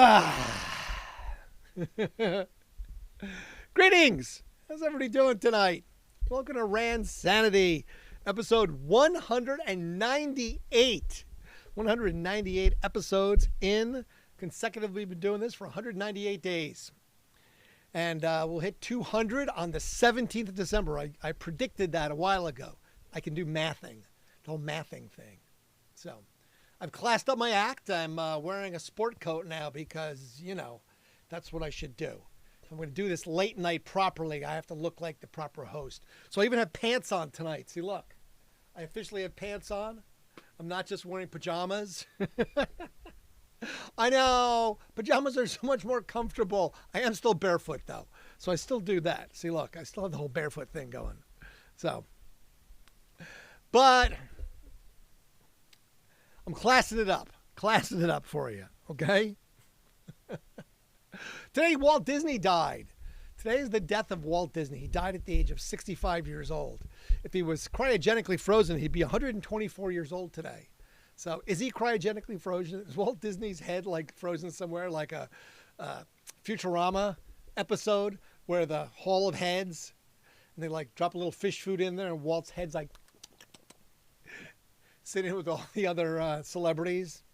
Ah. Greetings! How's everybody doing tonight? Welcome to Randsanity, episode 198. 198 episodes in. Consecutively been doing this for 198 days. And we'll hit 200 on the 17th of December. I predicted that a while ago. I can do mathing, the whole mathing thing. So I've classed up my act. I'm wearing a sport coat now because, you know, that's what I should do. If I'm going to do this late night properly, I have to look like the proper host. So I even have pants on tonight. See, look. I officially have pants on. I'm not just wearing pajamas. I know. Pajamas are so much more comfortable. I am still barefoot, though. So I still do that. See, look. I still have the whole barefoot thing going. So. But I'm classing it up. Classing it up for you. Okay? Today, Walt Disney died. Today is the death of Walt Disney. He died at the age of 65 years old. If he was cryogenically frozen, he'd be 124 years old today. So is he cryogenically frozen? Is Walt Disney's head like frozen somewhere like a Futurama episode where the Hall of Heads, and they like drop a little fish food in there and Walt's head's like sitting with all the other celebrities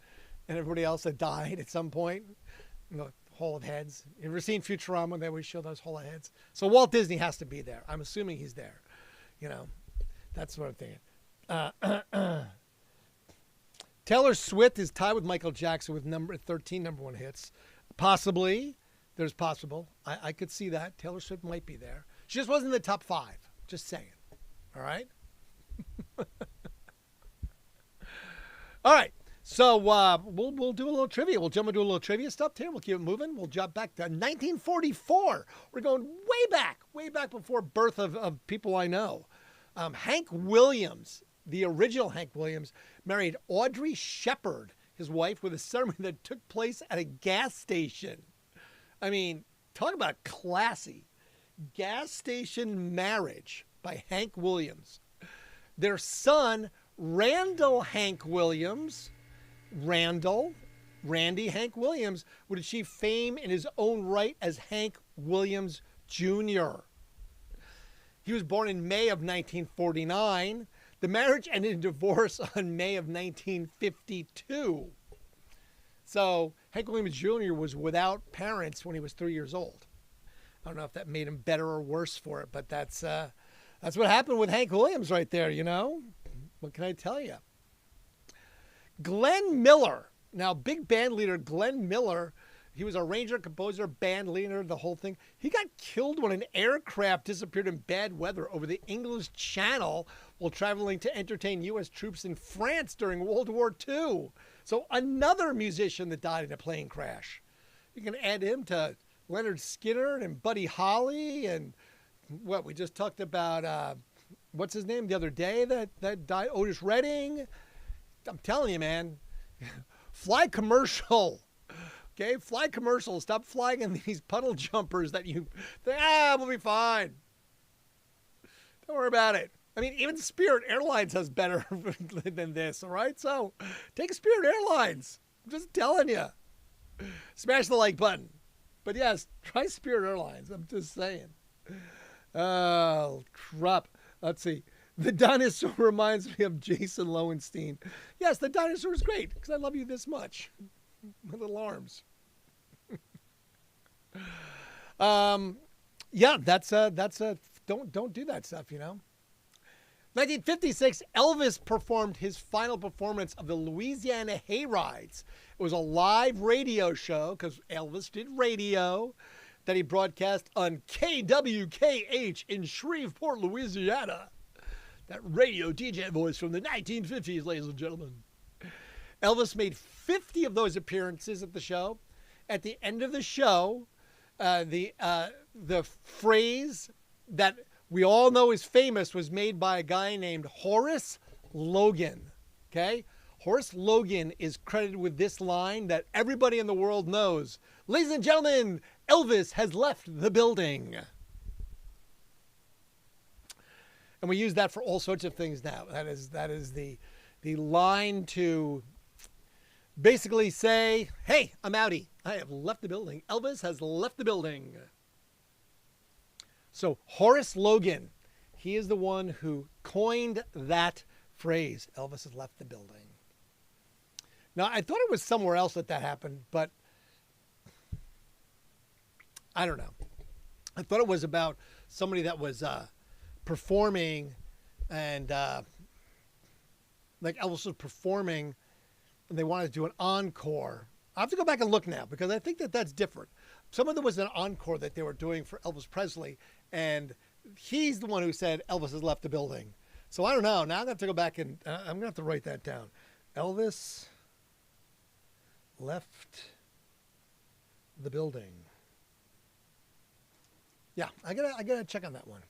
and everybody else that died at some point? You know, Hall of Heads. You ever seen Futurama? They always show those Hall of Heads. So Walt Disney has to be there. I'm assuming he's there. You know, that's what I'm thinking. Taylor Swift is tied with Michael Jackson with 13 number one hits. Possibly. There's possible. I could see that. Taylor Swift might be there. She just wasn't in the top 5. Just saying. All right? All right. So we'll do a little trivia. We'll jump into a little trivia stuff here. We'll keep it moving. We'll jump back to 1944. We're going way back before birth of people I know. Hank Williams, the original Hank Williams, married Audrey Shepard, his wife, with a ceremony that took place at a gas station. I mean, talk about classy. Gas station marriage by Hank Williams. Their son, Randall Hank Williams, Randy Hank Williams, would achieve fame in his own right as Hank Williams Jr. He was born in May of 1949. The marriage ended in divorce on May of 1952. So Hank Williams Jr. was without parents when he was 3 years old. I don't know if that made him better or worse for it, but that's what happened with Hank Williams right there, you know? What can I tell you? Glenn Miller. Now, big band leader Glenn Miller, he was arranger, composer, band leader, the whole thing. He got killed when an aircraft disappeared in bad weather over the English Channel while traveling to entertain U.S. troops in France during World War II. So another musician that died in a plane crash. You can add him to Leonard Skinner and Buddy Holly and what we just talked about, what's his name the other day that died? Otis Redding. I'm telling you, man, fly commercial. Okay, fly commercial. Stop flying in these puddle jumpers that you think, we'll be fine. Don't worry about it. I mean, even Spirit Airlines has better than this, all right? So take Spirit Airlines. I'm just telling you. Smash the like button. But yes, try Spirit Airlines. I'm just saying. Oh, crap. Let's see. The dinosaur reminds me of Jason Lowenstein. Yes, the dinosaur is great because I love you this much. My little arms. Yeah, that's don't do that stuff, you know. 1956, Elvis performed his final performance of the Louisiana Hayrides. It was a live radio show because Elvis did radio that he broadcast on KWKH in Shreveport, Louisiana. That radio DJ voice from the 1950s, ladies and gentlemen. Elvis made 50 of those appearances at the show. At the end of the show, the phrase that we all know is famous was made by a guy named Horace Logan. Okay? Horace Logan is credited with this line that everybody in the world knows. Ladies and gentlemen, Elvis has left the building. And we use that for all sorts of things now. That is the line to basically say, hey, I'm outie. I have left the building. Elvis has left the building. So Horace Logan, he is the one who coined that phrase. Elvis has left the building. Now, I thought it was somewhere else that happened, but I don't know. I thought it was about somebody that was performing and like Elvis was performing and they wanted to do an encore. I have to go back and look now because I think that that's different. Some of them was an encore that they were doing for Elvis Presley, and he's the one who said Elvis has left the building. So I don't know. Now I'm going to have to go back and I'm going to have to write that down. Elvis left the building. Yeah, I gotta check on that one.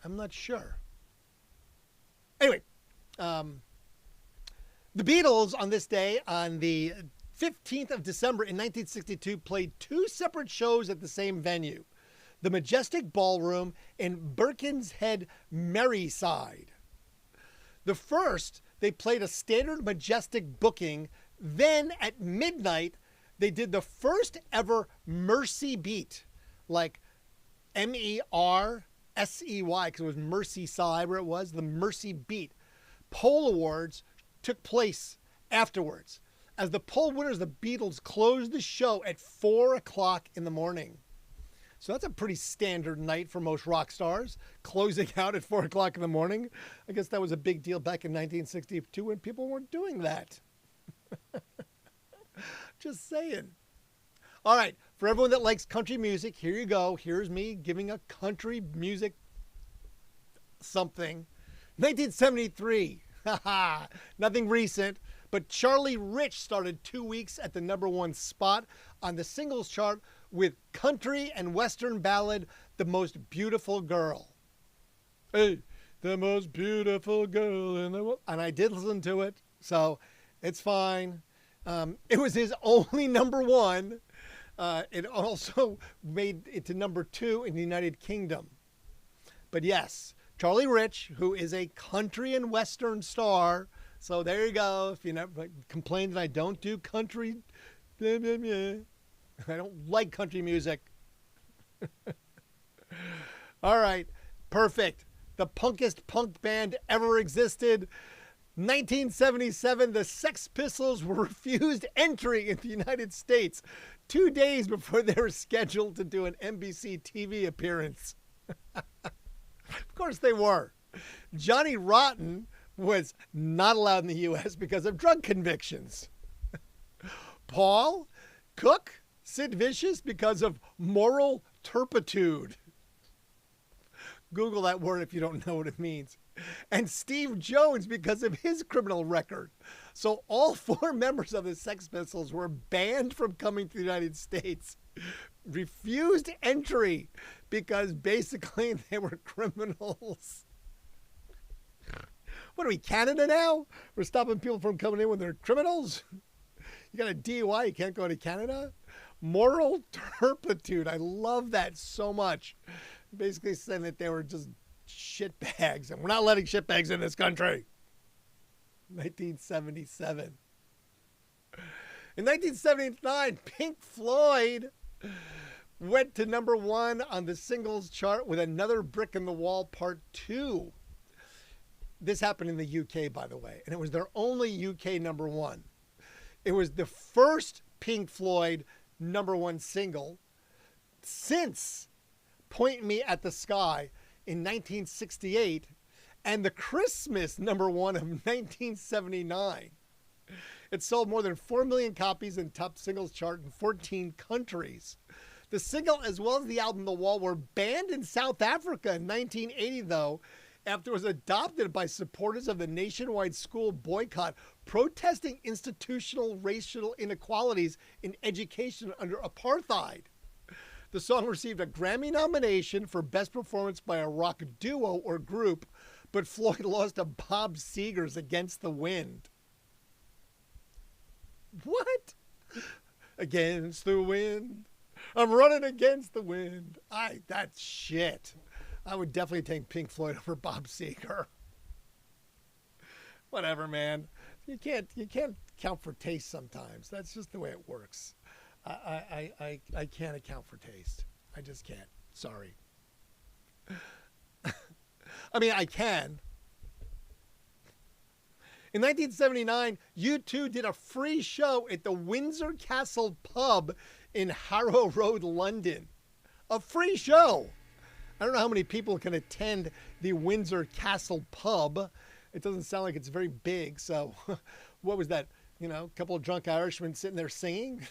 I'm not sure. Anyway, the Beatles on this day, on the 15th of December in 1962, played two separate shows at the same venue, the Majestic Ballroom in Birkenhead, Merseyside. The first, they played a standard Majestic booking. Then at midnight, they did the first ever Mercy Beat, like Mersey, because it was Merseyside where it was, the Mercy Beat. Poll awards took place afterwards. As the poll winners, the Beatles closed the show at 4 o'clock in the morning. So that's a pretty standard night for most rock stars, closing out at 4 o'clock in the morning. I guess that was a big deal back in 1962 when people weren't doing that. Just saying. All right, for everyone that likes country music, here you go. Here's me giving a country music something. 1973. Nothing recent, but Charlie Rich started 2 weeks at the #1 spot on the singles chart with country and western ballad, The Most Beautiful Girl. Hey, the most beautiful girl in the world. And I did listen to it, so it's fine. It was his only #1. It also made it to #2 in the United Kingdom. But yes, Charlie Rich, who is a country and western star. So there you go. If you never complain that I don't do country, I don't like country music. All right, perfect. The punkest punk band ever existed. 1977, the Sex Pistols were refused entry in the United States 2 days before they were scheduled to do an NBC TV appearance. Of course they were. Johnny Rotten was not allowed in the U.S. because of drug convictions. Paul, Cook, Sid Vicious because of moral turpitude. Google that word if you don't know what it means. And Steve Jones because of his criminal record. So all 4 members of the Sex Pistols were banned from coming to the United States. Refused entry because basically they were criminals. What are we, Canada now? We're stopping people from coming in when they're criminals? You got a DUI, you can't go to Canada? Moral turpitude. I love that so much. Basically saying that they were just shitbags, and we're not letting shitbags in this country. 1977. In 1979, Pink Floyd went to #1 on the singles chart with Another Brick in the Wall Part 2. This happened in the UK, by the way, and it was their only UK #1. It was the first Pink Floyd #1 single since Point Me at the Sky in 1968 and the Christmas #1 of 1979. It sold more than 4 million copies in top singles chart in 14 countries. The single, as well as the album The Wall, were banned in South Africa in 1980, though, after it was adopted by supporters of the nationwide school boycott, protesting institutional racial inequalities in education under apartheid. The song received a Grammy nomination for Best Performance by a Rock Duo or Group, but Floyd lost to Bob Seger's Against the Wind. What? Against the wind. I'm running against the wind. That's shit. I would definitely take Pink Floyd over Bob Seger. Whatever, man. You can't count for taste sometimes. That's just the way it works. I can't account for taste. I just can't. Sorry. I mean, I can. In 1979, U2 did a free show at the Windsor Castle pub in Harrow Road, London. A free show. I don't know how many people can attend the Windsor Castle pub. It doesn't sound like it's very big. So what was that? You know, a couple of drunk Irishmen sitting there singing.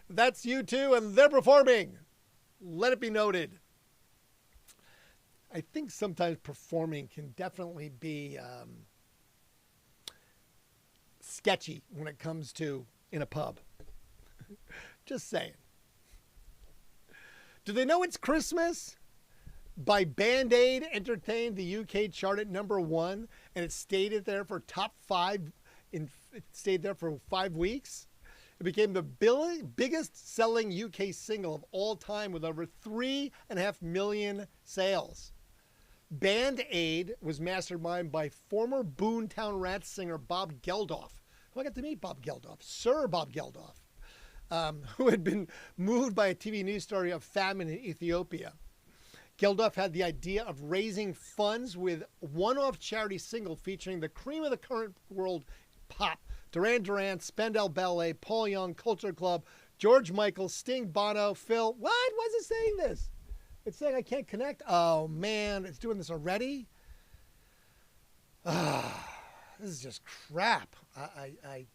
That's U2 and they're performing. Let it be noted. I think sometimes performing can definitely be sketchy when it comes to in a pub. Just saying. Do they know it's Christmas? By Band Aid entertained the UK chart at #1, and it stayed there for top 5. It stayed there for 5 weeks. It became the biggest selling UK single of all time with over 3.5 million sales. Band Aid was masterminded by former Boomtown Rats singer Bob Geldof. Who I got to meet Bob Geldof, Sir Bob Geldof, who had been moved by a TV news story of famine in Ethiopia. Geldof had the idea of raising funds with one-off charity single featuring the cream of the current world pop: Duran Duran, Spandau Ballet, Paul Young, Culture Club, George Michael, Sting, Bono, Phil. What? Why is it saying this? It's saying I can't connect. Oh, man. It's doing this already? This is just crap. I'm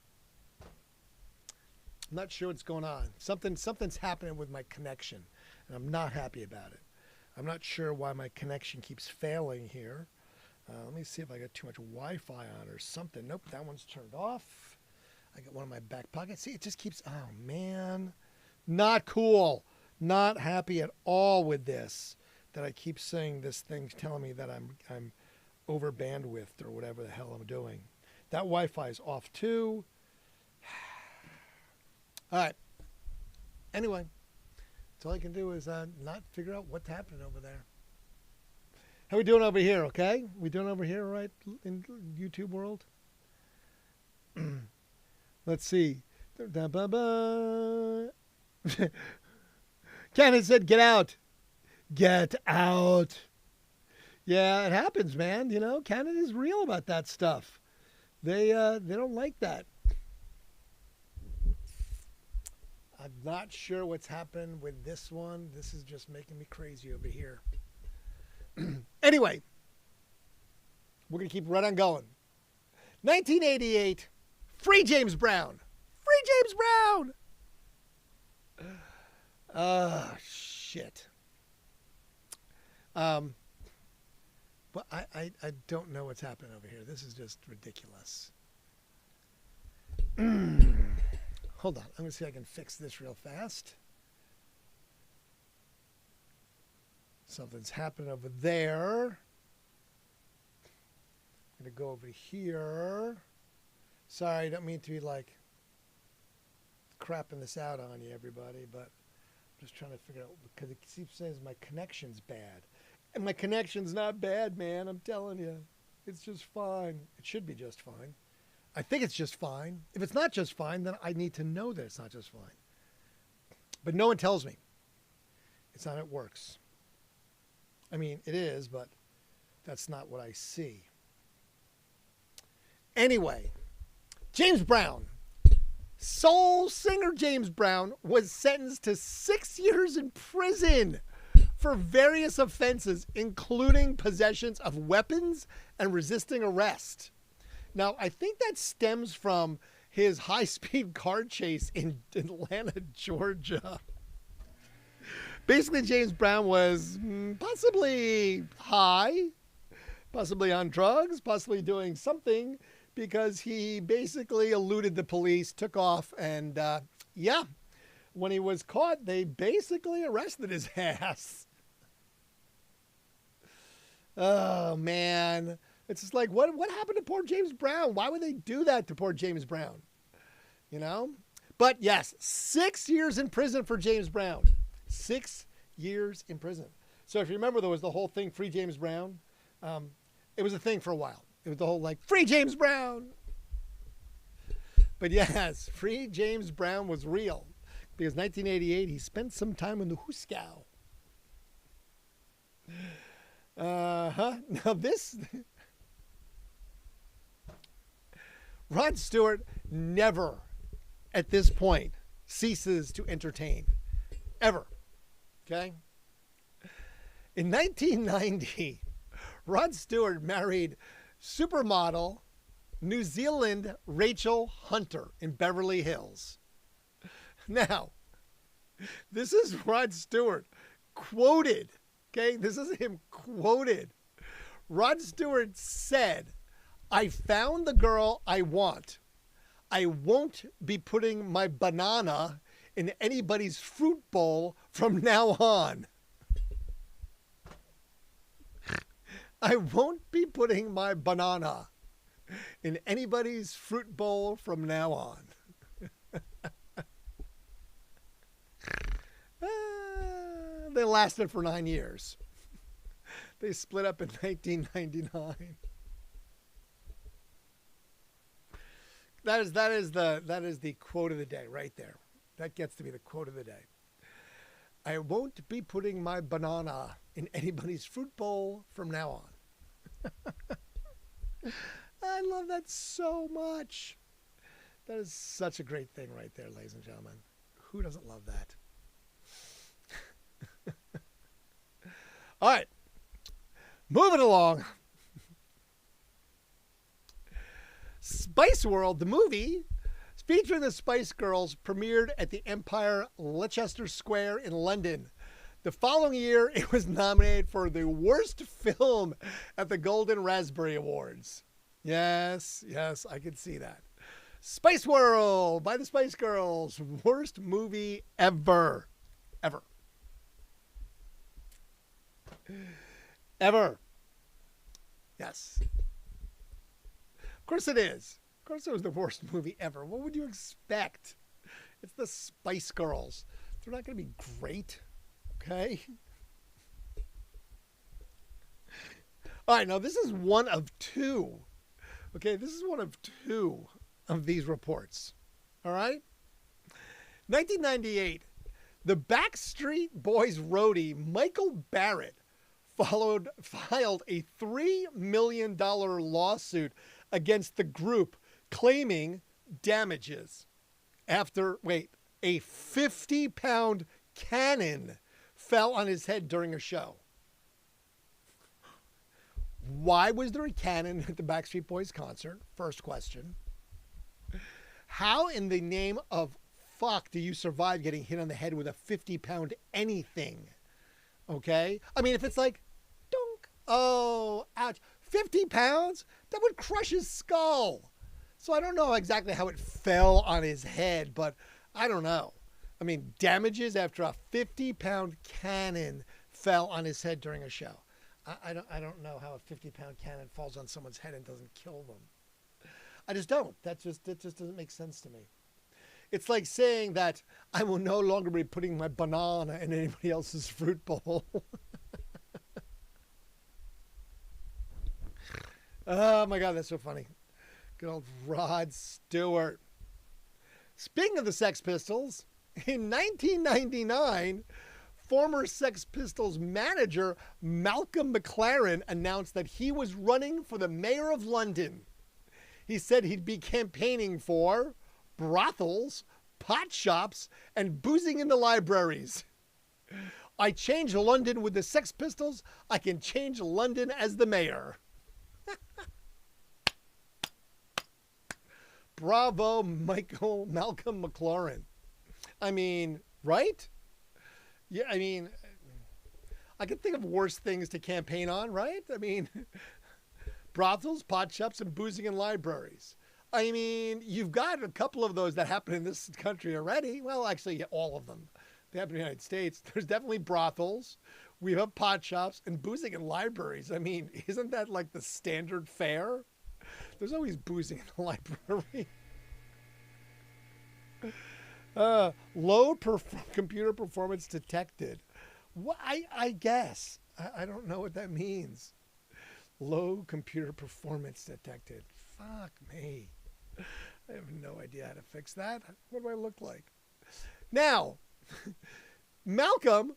not sure what's going on. Something's happening with my connection, and I'm not happy about it. I'm not sure why my connection keeps failing here. Let me see if I got too much Wi-Fi on or something. Nope, that one's turned off. I got one in my back pocket. See, it just keeps, oh, man. Not cool. Not happy at all with this, that I keep saying this thing's telling me that I'm over bandwidthed or whatever the hell I'm doing. That Wi-Fi is off too. All right. Anyway, that's all I can do is not figure out what's happening over there. How we doing over here, okay? We doing over here, all right, in YouTube world? Let's see. Cannon said, get out. Get out. Yeah, it happens, man. You know, Canada's real about that stuff. They don't like that. I'm not sure what's happened with this one. This is just making me crazy over here. Anyway, we're going to keep right on going. 1988, free James Brown. Free James Brown. Shit. But I don't know what's happening over here. This is just ridiculous. Hold on. I'm going to see if I can fix this real fast. Something's happening over there. I'm going to go over here. Sorry, I don't mean to be like crapping this out on you, everybody, but I'm just trying to figure out, because it keeps saying my connection's bad. And my connection's not bad, man. I'm telling you. It's just fine. It should be just fine. I think it's just fine. If it's not just fine, then I need to know that it's not just fine. But no one tells me. It's not how it works. I mean, it is, but that's not what I see. Anyway, James Brown. Soul singer James Brown was sentenced to 6 years in prison for various offenses, including possessions of weapons and resisting arrest. Now, I think that stems from his high-speed car chase in Atlanta, Georgia. Basically, James Brown was possibly high, possibly on drugs, possibly doing something, because he basically eluded the police, took off, and when he was caught, they basically arrested his ass. Oh, man. It's just like, what happened to poor James Brown? Why would they do that to poor James Brown? You know? But yes, 6 years in prison for James Brown. 6 years in prison. So if you remember, there was the whole thing, Free James Brown. It was a thing for a while. It was the whole like, Free James Brown. But yes, free James Brown was real because 1988 he spent some time in the Huskow. Now this Rod Stewart never at this point ceases to entertain. Ever. Okay? In 1990, Rod Stewart married supermodel New Zealand Rachel Hunter in Beverly Hills. Now, this is Rod Stewart quoted. Okay? This is him quoted. Rod Stewart said, "I found the girl I want. I won't be putting my banana in anybody's fruit bowl from now on." I won't be putting my banana in anybody's fruit bowl from now on. They lasted for 9 years. They split up in 1999. That is the quote of the day right there. That gets to be the quote of the day. I won't be putting my banana in anybody's fruit bowl from now on. I love that so much. That is such a great thing right there, ladies and gentlemen. Who doesn't love that? All right. Moving along. Spice World, the movie featuring the Spice Girls, premiered at the Empire Leicester Square in London. The following year, it was nominated for the worst film at the Golden Raspberry Awards. Yes, I can see that. Spice World by the Spice Girls, worst movie ever. Ever. Ever. Yes. Of course it is. Of course it was the worst movie ever. What would you expect? It's the Spice Girls. They're not going to be great. Okay? All right, now this is one of two. Okay, this is one of two of these reports. All right? 1998, the Backstreet Boys roadie Michael Barrett filed a $3 million lawsuit against the group claiming damages after, a 50-pound cannon fell on his head during a show. Why was there a cannon at the Backstreet Boys concert? First question. How in the name of fuck do you survive getting hit on the head with a 50-pound anything? Okay? I mean, if it's like, dunk, oh, ouch, 50 pounds? That would crush his skull. So I don't know exactly how it fell on his head, but I don't know. I mean, damages after a 50-pound cannon fell on his head during a show. I don't know how a 50-pound cannon falls on someone's head and doesn't kill them. I just don't. That just doesn't make sense to me. It's like saying that I will no longer be putting my banana in anybody else's fruit bowl. Oh my God, that's so funny. Good old Rod Stewart. Speaking of the Sex Pistols, in 1999, former Sex Pistols manager Malcolm McLaren announced that he was running for the mayor of London. He said he'd be campaigning for brothels, pot shops, and boozing in the libraries. I changed London with the Sex Pistols. I can change London as the mayor. Bravo, Malcolm McLaren. I mean, right? Yeah, I mean, I can think of worse things to campaign on, right? I mean, brothels, pot shops, and boozing in libraries. I mean, you've got a couple of those that happen in this country already. Well, actually, all of them. They happen in the United States. There's definitely brothels. We have pot shops and boozing in libraries. I mean, isn't that like the standard fare? There's always boozing in the library. Low computer performance detected. What, I guess. I don't know what that means. Low computer performance detected. Fuck me. I have no idea how to fix that. What do I look like? Now, Malcolm,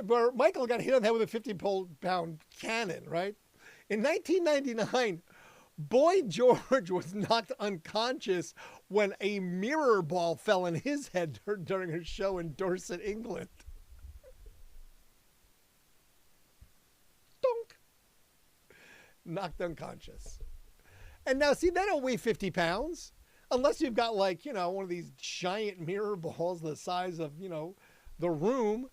where Michael got hit on the head with a 50-pound cannon, right? In 1999, Boy George was knocked unconscious when a mirror ball fell on his head during a show in Dorset, England. Donk. Knocked unconscious. And now, see, they don't weigh 50 pounds. Unless you've got, like, one of these giant mirror balls the size of, the room.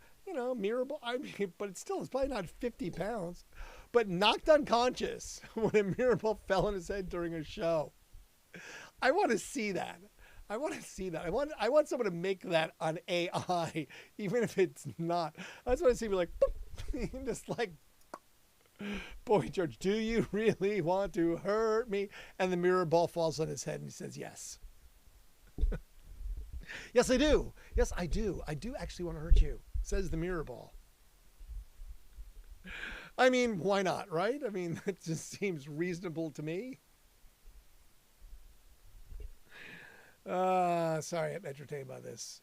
Mirror ball. I mean, but it's probably not 50 pounds. But knocked unconscious when a mirror ball fell on his head during a show. I want to see that. I want someone to make that on AI, even if it's not. I just want to see me like, just like, Boy George, do you really want to hurt me? And the mirror ball falls on his head and he says, yes. Yes, I do. Yes, I do. I do actually want to hurt you, says the mirror ball. I mean, why not, right? I mean, it just seems reasonable to me. Sorry, I'm entertained by this.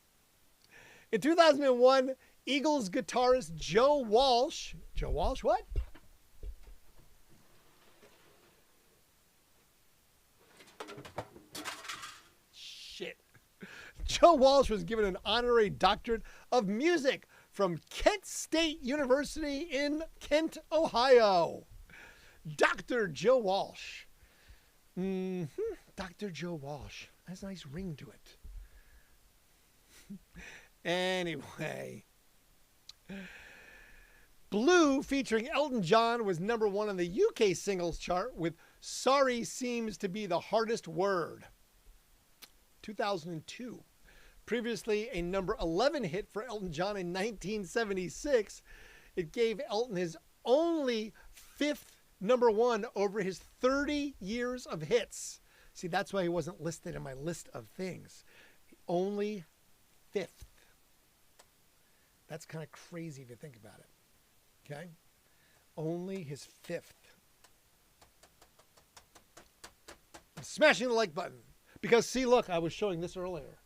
In 2001, Eagles guitarist Joe Walsh. Joe Walsh, what? Shit. Joe Walsh was given an honorary doctorate of music from Kent State University in Kent, Ohio. Dr. Joe Walsh. Dr. Joe Walsh. Has a nice ring to it. Anyway. Blue, featuring Elton John, was number 1 on the UK singles chart with Sorry Seems to Be the Hardest Word. 2002. Previously a number 11 hit for Elton John in 1976, it gave Elton his only 5th number 1 over his 30 years of hits. See, that's why he wasn't listed in my list of things. Only 5th. That's kind of crazy if you think about it. Okay? Only his 5th. I'm smashing the like button. Because, see, look, I was showing this earlier.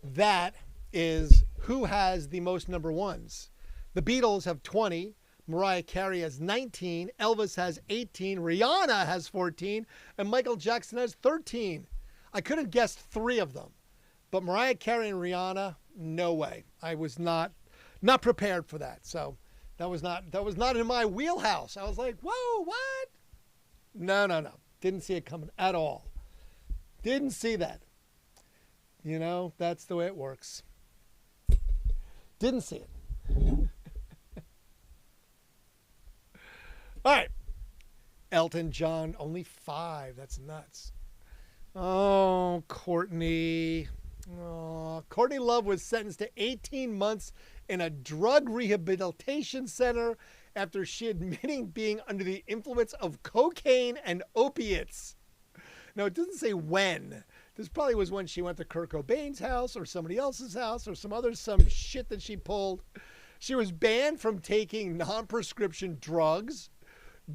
That is who has the most number 1s. The Beatles have 20. Mariah Carey has 19. Elvis has 18. Rihanna has 14. And Michael Jackson has 13. I could have guessed 3 of them. But Mariah Carey and Rihanna, no way. I was not prepared for that. So that was not in my wheelhouse. I was like, whoa, what? No. Didn't see it coming at all. Didn't see that. That's the way it works. Didn't see it. All right. Elton John, only 5. That's nuts. Oh, Courtney. Oh, Courtney Love was sentenced to 18 months in a drug rehabilitation center after she admitting being under the influence of cocaine and opiates. Now, it doesn't say when. This probably was when she went to Kurt Cobain's house or somebody else's house or some shit that she pulled. She was banned from taking non-prescription drugs,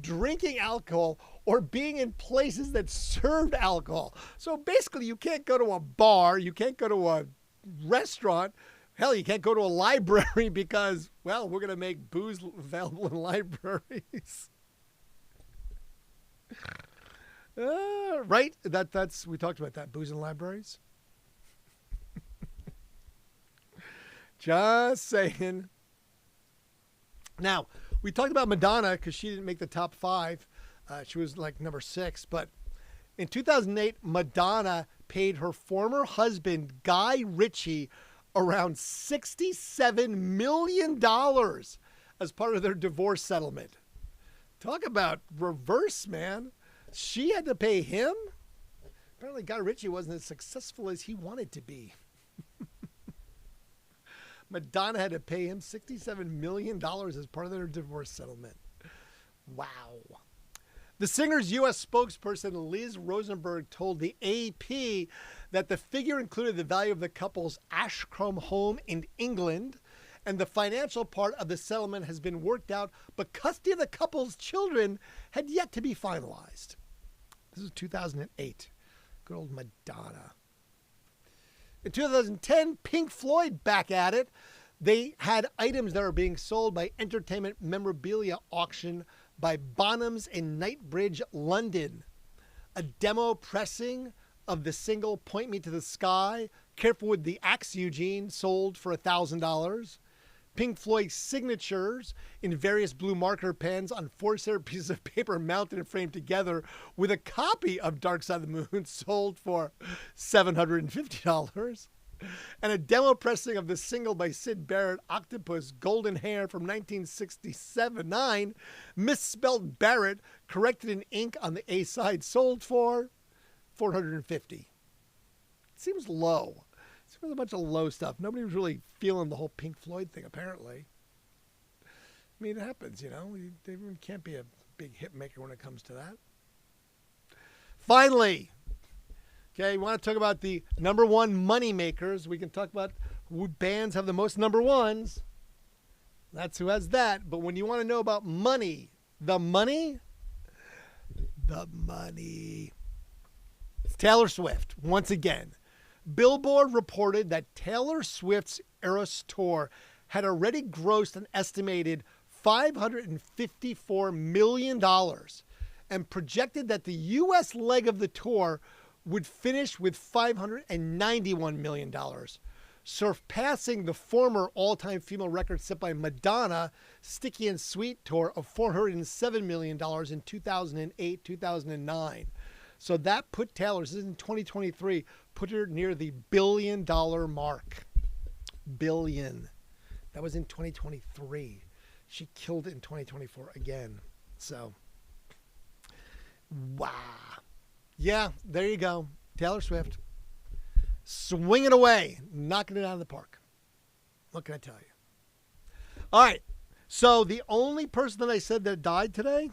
drinking alcohol, or being in places that served alcohol. So basically, you can't go to a bar, you can't go to a restaurant, hell, you can't go to a library because, well, we're going to make booze available in libraries. Right? That's we talked about that, booze in libraries. Just saying. Now, we talked about Madonna because she didn't make the top 5. She was like number 6. But in 2008, Madonna paid her former husband, Guy Ritchie, around $67 million as part of their divorce settlement. Talk about reverse, man. She had to pay him? Apparently, Guy Ritchie wasn't as successful as he wanted to be. Madonna had to pay him $67 million as part of their divorce settlement. Wow. The singer's U.S. spokesperson, Liz Rosenberg, told the AP that the figure included the value of the couple's Ashcombe home in England, and the financial part of the settlement has been worked out, but custody of the couple's children had yet to be finalized. This is 2008. Good old Madonna. In 2010, Pink Floyd back at it. They had items that are being sold by entertainment memorabilia auction by Bonhams in Knightsbridge, London. A demo pressing of the single Point Me to the Sky, Careful with the Axe Eugene, sold for $1,000. Pink Floyd signatures in various blue marker pens on 4 separate pieces of paper mounted and framed together with a copy of Dark Side of the Moon, sold for $750. And a demo pressing of the single by Syd Barrett, Octopus, Golden Hair from 1967-9, misspelled Barrett, corrected in ink on the A side, sold for $450. Seems low. Seems a bunch of low stuff. Nobody was really feeling the whole Pink Floyd thing, apparently. I mean, it happens, you know. They can't be a big hit maker when it comes to that. Finally, okay, you want to talk about the number one money makers. We can talk about who bands have the most number ones. That's who has that. But when you want to know about money, the money, it's Taylor Swift, once again. Billboard reported that Taylor Swift's Eras Tour had already grossed an estimated $554 million and projected that the U.S. leg of the tour would finish with $591 million, surpassing the former all-time female record set by Madonna, Sticky and Sweet tour of $407 million in 2008-2009. So that put Taylor, this is in 2023, put her near the $1 billion mark. Billion. That was in 2023. She killed it in 2024 again. So, wow. Yeah, there you go. Taylor Swift. Swinging away. Knocking it out of the park. What can I tell you? All right. So the only person that I said that died today,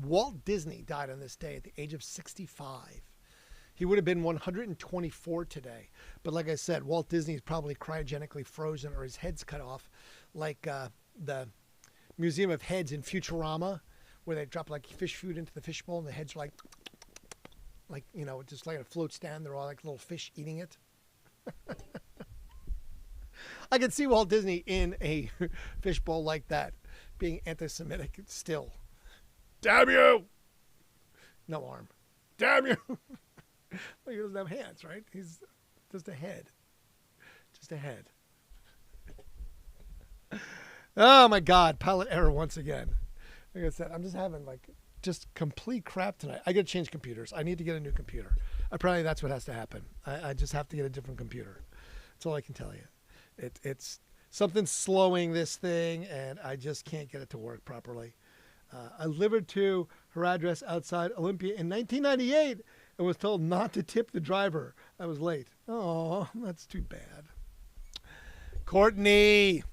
Walt Disney, died on this day at the age of 65. He would have been 124 today. But like I said, Walt Disney is probably cryogenically frozen or his head's cut off, like the Museum of Heads in Futurama, where they drop like fish food into the fishbowl and the heads are like, you know, just like it floats down. They're all like little fish eating it. I can see Walt Disney in a fishbowl like that, being anti-Semitic still. Damn you! No arm. Damn you! Well, he doesn't have hands, right? He's just a head. Just a head. Oh my God, pilot error once again. Like I said, I'm just having just complete crap tonight. I got to change computers. I need to get a new computer. Apparently that's what has to happen. I just have to get a different computer. That's all I can tell you. It's something slowing this thing, and I just can't get it to work properly. I delivered to her address outside Olympia in 1998 and was told not to tip the driver. I was late. Oh, that's too bad. Courtney.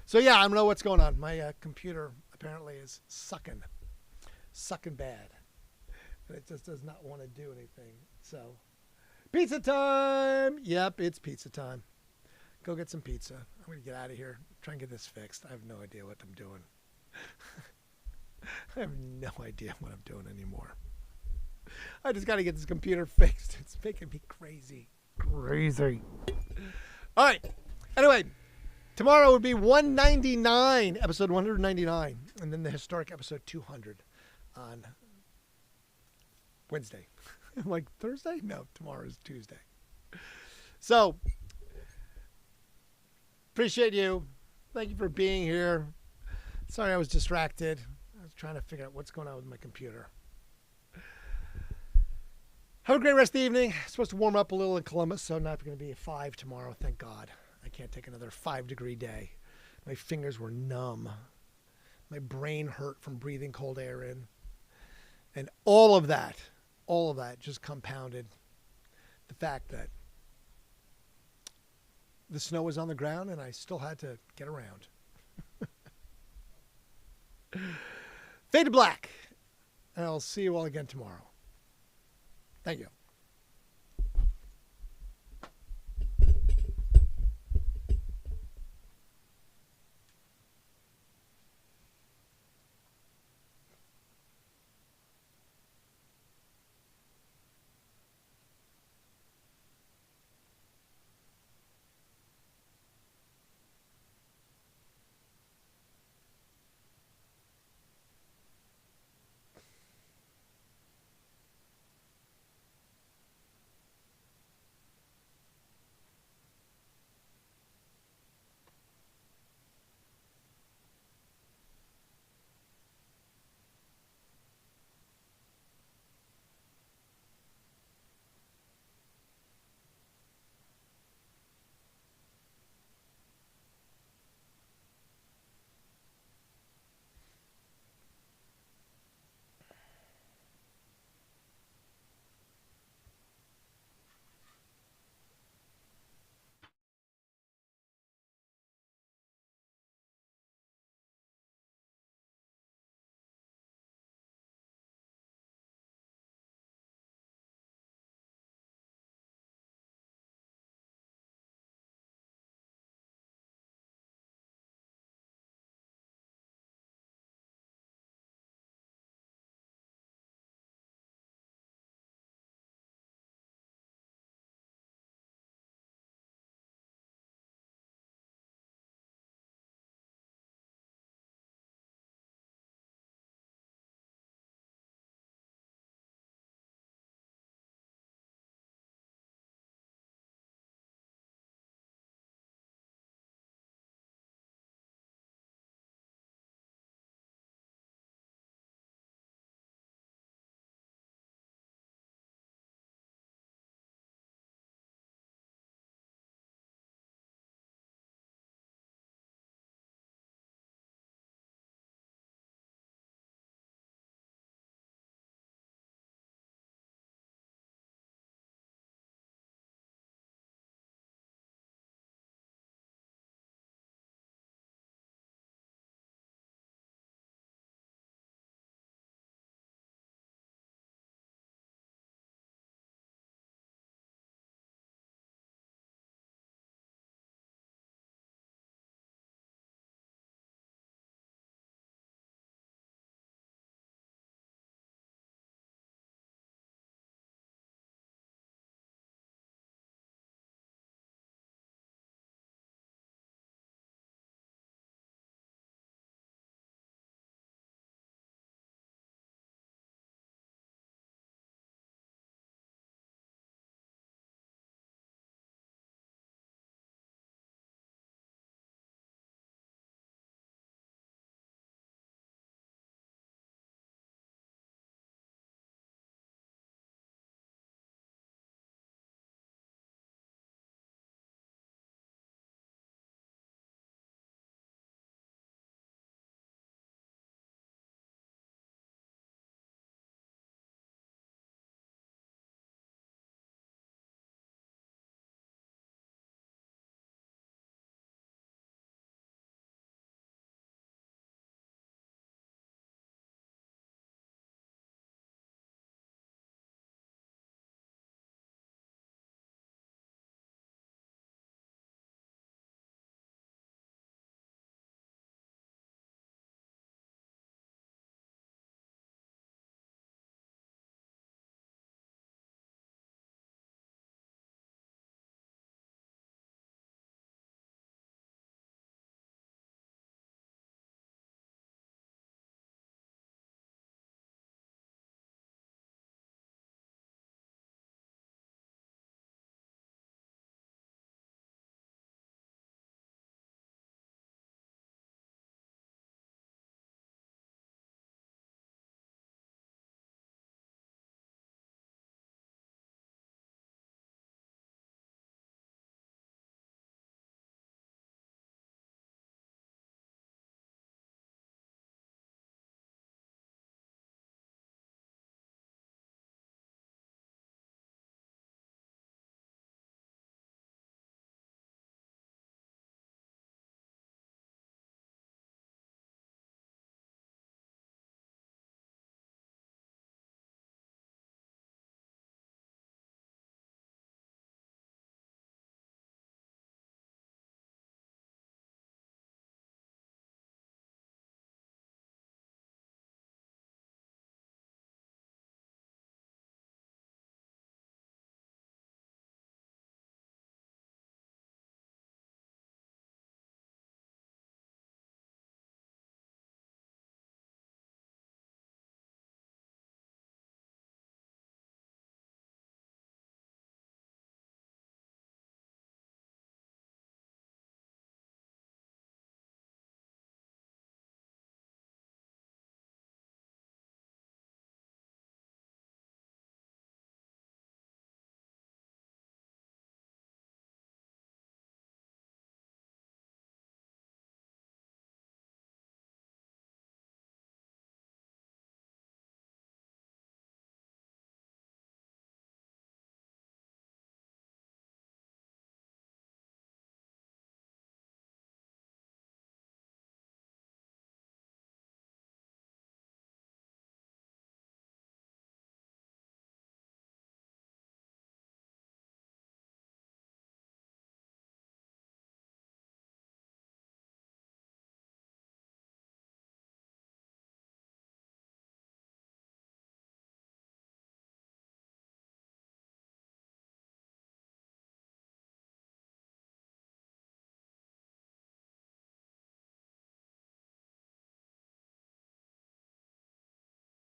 So yeah, I don't know what's going on. My computer apparently is sucking bad. And it just does not want to do anything. So, pizza time. Yep, it's pizza time. Go get some pizza. I'm going to get out of here. Try and get this fixed. I have no idea what I'm doing. I have no idea what I'm doing anymore. I just got to get this computer fixed. It's making me crazy. All right. Anyway, tomorrow would be 199, episode 199, and then the historic episode 200 on Wednesday. Like Thursday? No, tomorrow is Tuesday. So, appreciate you. Thank you for being here. Sorry I was distracted. I was trying to figure out what's going on with my computer. Have a great rest of the evening. It's supposed to warm up a little in Columbus, so not going to be a 5 tomorrow. Thank God. I can't take another 5-degree day. My fingers were numb. My brain hurt from breathing cold air in. And all of that just compounded the fact that the snow was on the ground and I still had to get around. Fade to black. And I'll see you all again tomorrow. Thank you.